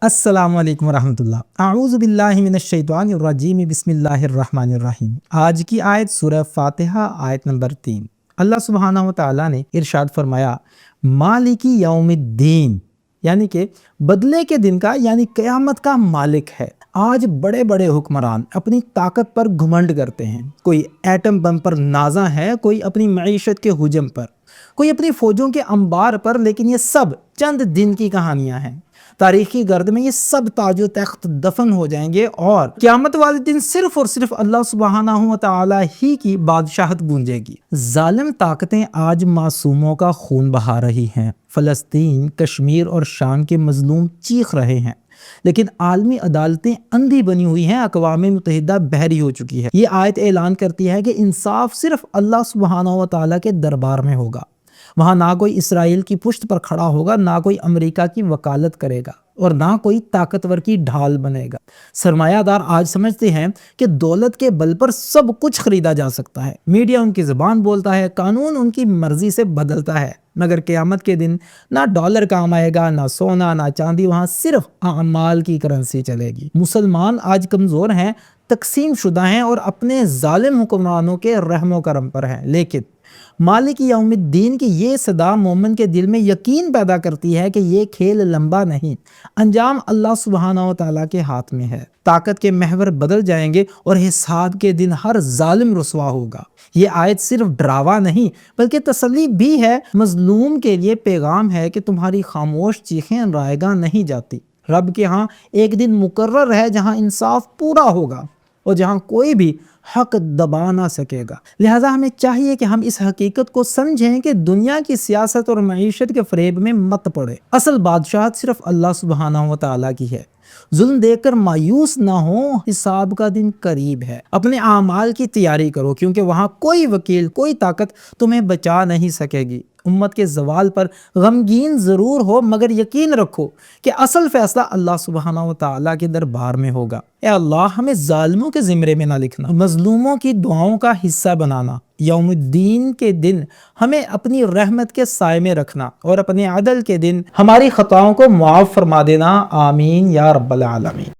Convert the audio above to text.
السلام علیکم ورحمۃ اللہ۔ اعوذ باللہ من الشیطان الرجیم، بسم اللہ الرحمن الرحیم۔ آج کی آیت سورہ فاتحہ آیت نمبر 3۔ اللہ سبحانہ و تعالیٰ نے ارشاد فرمایا مالکی یوم الدین، یعنی کہ بدلے کے دن کا، یعنی قیامت کا مالک ہے۔ آج بڑے بڑے حکمران اپنی طاقت پر گھمنڈ کرتے ہیں، کوئی ایٹم بم پر نازاں ہے، کوئی اپنی معیشت کے حجم پر، کوئی اپنی فوجوں کے انبار پر، لیکن یہ سب چند دن کی کہانیاں ہیں۔ تاریخی گرد میں یہ سب تاج و تخت دفن ہو جائیں گے اور قیامت والے دن صرف اور صرف اللہ سبحانہ و تعالی ہی کی بادشاہت گونجے گی۔ ظالم طاقتیں آج معصوموں کا خون بہا رہی ہیں۔ فلسطین، کشمیر اور شام کے مظلوم چیخ رہے ہیں، لیکن عالمی عدالتیں اندھی بنی ہوئی ہیں، اقوام متحدہ بہری ہو چکی ہے۔ یہ آیت اعلان کرتی ہے کہ انصاف صرف اللہ سبحانہ و تعالی کے دربار میں ہوگا۔ وہاں نہ کوئی اسرائیل کی پشت پر کھڑا ہوگا، نہ کوئی امریکہ کی وکالت کرے گا، اور نہ کوئی طاقتور کی ڈھال بنے گا۔ سرمایہ دار آج سمجھتے ہیں کہ دولت کے بل پر سب کچھ خریدا جا سکتا ہے، میڈیا ان کی زبان بولتا ہے، قانون ان کی مرضی سے بدلتا ہے، مگر قیامت کے دن نہ ڈالر کام آئے گا، نہ سونا، نہ چاندی، وہاں صرف اعمال کی کرنسی چلے گی۔ مسلمان آج کمزور ہیں، تقسیم شدہ ہیں اور اپنے ظالم حکمرانوں کے رحم و کرم پر ہیں، لیکن مالک یوم الدین کی یہ صدا مومن کے دل میں یقین پیدا کرتی ہے کہ یہ کھیل لمبا نہیں، انجام اللہ سبحانہ و تعالیٰ کے ہاتھ میں ہے۔ طاقت کے محور بدل جائیں گے اور حساب کے دن ہر ظالم رسوا ہوگا۔ یہ آیت صرف ڈراوا نہیں بلکہ تسلی بھی ہے، مظلوم کے لیے پیغام ہے کہ تمہاری خاموش چیخیں رائیگاں نہیں جاتی۔ رب کے ہاں ایک دن مقرر ہے جہاں انصاف پورا ہوگا اور جہاں کوئی بھی حق دبا نہ سکے گا۔ لہٰذا ہمیں چاہیے کہ ہم اس حقیقت کو سمجھیں کہ دنیا کی سیاست اور معیشت کے فریب میں مت پڑے۔ اصل بادشاہت صرف اللہ سبحانہ و تعالیٰ کی ہے۔ ظلم دیکھ کر مایوس نہ ہو، حساب کا دن قریب ہے۔ اپنے اعمال کی تیاری کرو، کیونکہ وہاں کوئی وکیل، کوئی طاقت تمہیں بچا نہیں سکے گی۔ امت کے زوال پر غمگین ضرور ہو، مگر یقین رکھو کہ اصل فیصلہ اللہ سبحانہ و تعالیٰ کے دربار میں ہوگا۔ اے اللہ، ہمیں ظالموں کے زمرے میں نہ لکھنا، مظلوموں کی دعاؤں کا حصہ بنانا۔ یوم الدین کے دن ہمیں اپنی رحمت کے سائے میں رکھنا اور اپنے عدل کے دن ہماری خطاؤں کو معاف فرما دینا۔ آمین یا رب العالمین۔